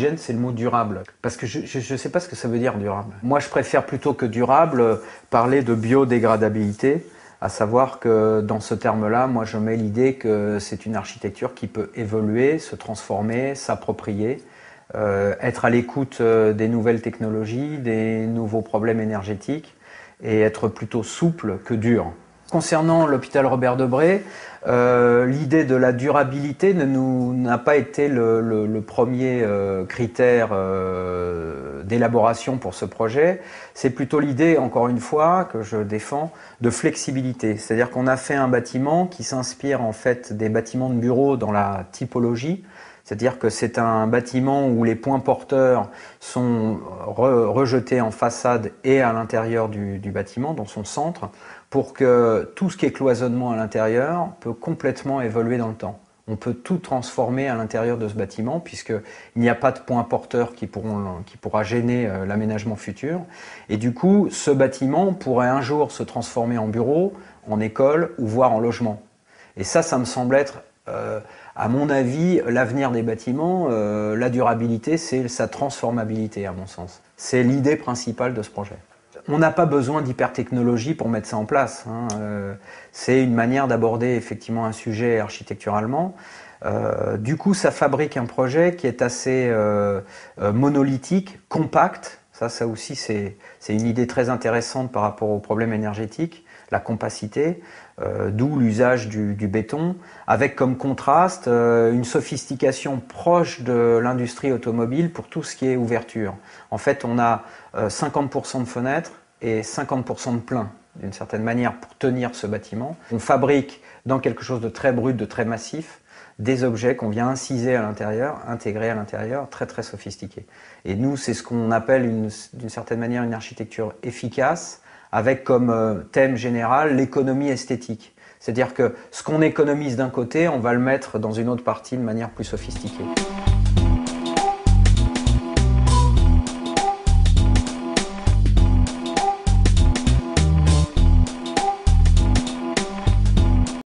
gêne, c'est le mot durable. Parce que je ne sais pas ce que ça veut dire durable. Moi, je préfère plutôt que durable parler de biodégradabilité, à savoir que dans ce terme-là, moi, je mets l'idée que c'est une architecture qui peut évoluer, se transformer, s'approprier, être à l'écoute des nouvelles technologies, des nouveaux problèmes énergétiques et être plutôt souple que dur. Concernant l'hôpital Robert Debré, l'idée de la durabilité n'a pas été le premier critère d'élaboration pour ce projet. C'est plutôt l'idée, encore une fois, que je défends, de flexibilité. C'est-à-dire qu'on a fait un bâtiment qui s'inspire en fait des bâtiments de bureaux dans la typologie. C'est-à-dire que c'est un bâtiment où les points porteurs sont rejetés en façade et à l'intérieur du bâtiment, dans son centre, pour que tout ce qui est cloisonnement à l'intérieur peut complètement évoluer dans le temps. On peut tout transformer à l'intérieur de ce bâtiment puisqu'il n'y a pas de points porteurs qui pourra gêner l'aménagement futur. Et du coup, ce bâtiment pourrait un jour se transformer en bureau, en école ou voire en logement. Et ça me semble être, à mon avis, l'avenir des bâtiments. La durabilité, c'est sa transformabilité, à mon sens. C'est l'idée principale de ce projet. On n'a pas besoin d'hypertechnologie pour mettre ça en place. C'est une manière d'aborder effectivement un sujet architecturalement. Du coup, ça fabrique un projet qui est assez monolithique, compact. Ça aussi, c'est une idée très intéressante par rapport aux problèmes énergétiques, la compacité, d'où l'usage du béton, avec comme contraste une sophistication proche de l'industrie automobile pour tout ce qui est ouverture. En fait, on a 50% de fenêtres et 50% de plein, d'une certaine manière, pour tenir ce bâtiment. On fabrique dans quelque chose de très brut, de très massif, des objets qu'on vient inciser à l'intérieur, intégrer à l'intérieur, très très sophistiqués. Et nous, c'est ce qu'on appelle d'une certaine manière une architecture efficace, avec comme thème général l'économie esthétique. C'est-à-dire que ce qu'on économise d'un côté, on va le mettre dans une autre partie de manière plus sophistiquée.